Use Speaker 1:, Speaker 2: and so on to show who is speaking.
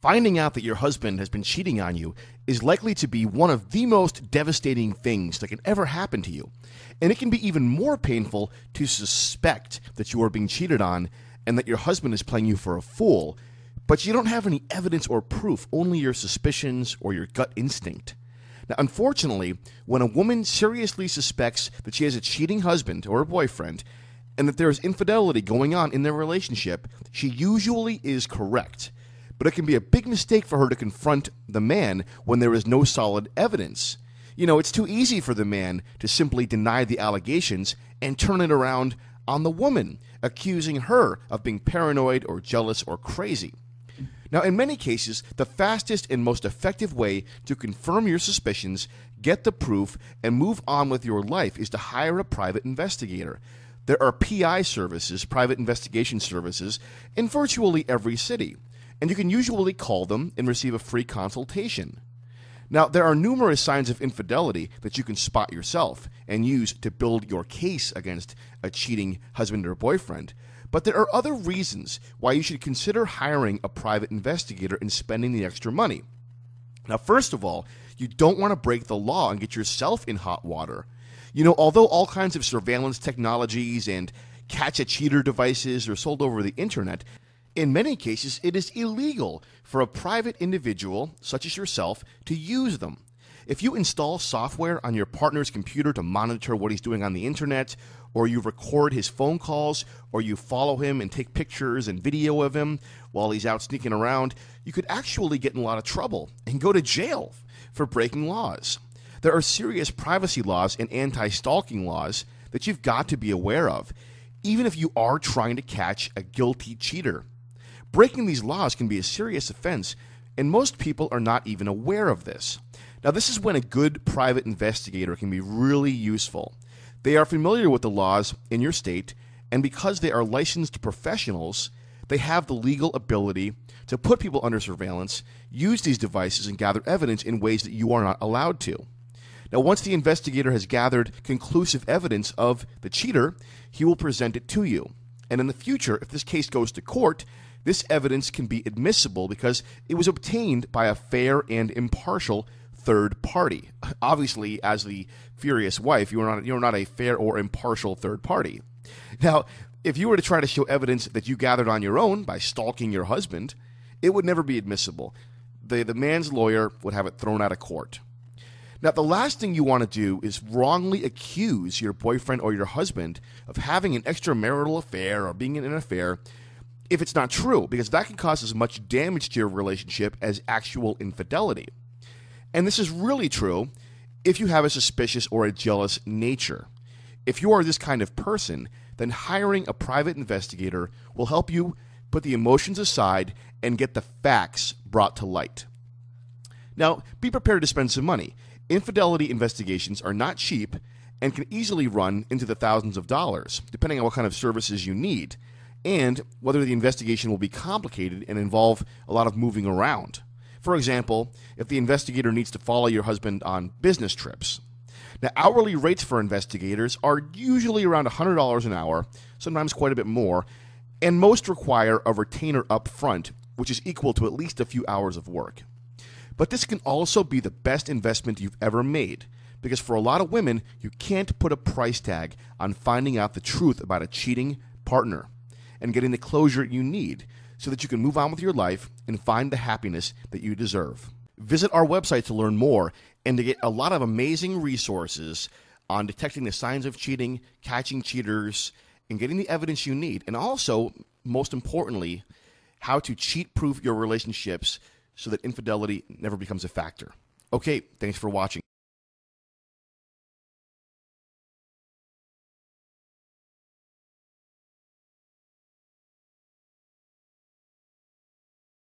Speaker 1: Finding out that your husband has been cheating on you is likely to be one of the most devastating things that can ever happen to you. And it can be even more painful to suspect that you are being cheated on and that your husband is playing you for a fool, but you don't have any evidence or proof, only your suspicions or your gut instinct. Now, unfortunately, when a woman seriously suspects that she has a cheating husband or a boyfriend and that there is infidelity going on in their relationship, she usually is correct. But it can be a big mistake for her to confront the man when there is no solid evidence. You know, it's too easy for the man to simply deny the allegations and turn it around on the woman, accusing her of being paranoid or jealous or crazy. Now, in many cases, the fastest and most effective way to confirm your suspicions, get the proof, and move on with your life is to hire a private investigator. There are PI services, private investigation services, in virtually every city, and you can usually call them and receive a free consultation. Now, there are numerous signs of infidelity that you can spot yourself and use to build your case against a cheating husband or boyfriend. But there are other reasons why you should consider hiring a private investigator and spending the extra money. Now, first of all, you don't want to break the law and get yourself in hot water. You know, although all kinds of surveillance technologies and catch-a-cheater devices are sold over the internet, in many cases it is illegal for a private individual, such as yourself, to use them. If you install software on your partner's computer to monitor what he's doing on the internet, or you record his phone calls, or you follow him and take pictures and video of him while he's out sneaking around, you could actually get in a lot of trouble and go to jail for breaking laws. There are serious privacy laws and anti-stalking laws that you've got to be aware of, even if you are trying to catch a guilty cheater. Breaking these laws can be a serious offense, and most people are not even aware of this. Now, this is when a good private investigator can be really useful. They are familiar with the laws in your state, and because they are licensed professionals, they have the legal ability to put people under surveillance, use these devices, and gather evidence in ways that you are not allowed to. Now, once the investigator has gathered conclusive evidence of the cheater, he will present it to you. And in the future, if this case goes to court, this evidence can be admissible because it was obtained by a fair and impartial third party. Obviously, as the furious wife, you're not a fair or impartial third party. Now, if you were to try to show evidence that you gathered on your own by stalking your husband, it would never be admissible. The man's lawyer would have it thrown out of court. Now, the last thing you want to do is wrongly accuse your boyfriend or your husband of having an extramarital affair or being in an affair if it's not true, because that can cause as much damage to your relationship as actual infidelity. And this is really true if you have a suspicious or a jealous nature. If you are this kind of person, then hiring a private investigator will help you put the emotions aside and get the facts brought to light. Now, be prepared to spend some money. Infidelity investigations are not cheap and can easily run into the thousands of dollars, depending on what kind of services you need, and whether the investigation will be complicated and involve a lot of moving around. For example, if the investigator needs to follow your husband on business trips. Now, hourly rates for investigators are usually around $100 an hour, sometimes quite a bit more, and most require a retainer up front, which is equal to at least a few hours of work. But this can also be the best investment you've ever made, because for a lot of women, you can't put a price tag on finding out the truth about a cheating partner and getting the closure you need so that you can move on with your life and find the happiness that you deserve. Visit our website to learn more and to get a lot of amazing resources on detecting the signs of cheating, catching cheaters, and getting the evidence you need. And also, most importantly, how to cheat-proof your relationships so that infidelity never becomes a factor. Okay, thanks for watching.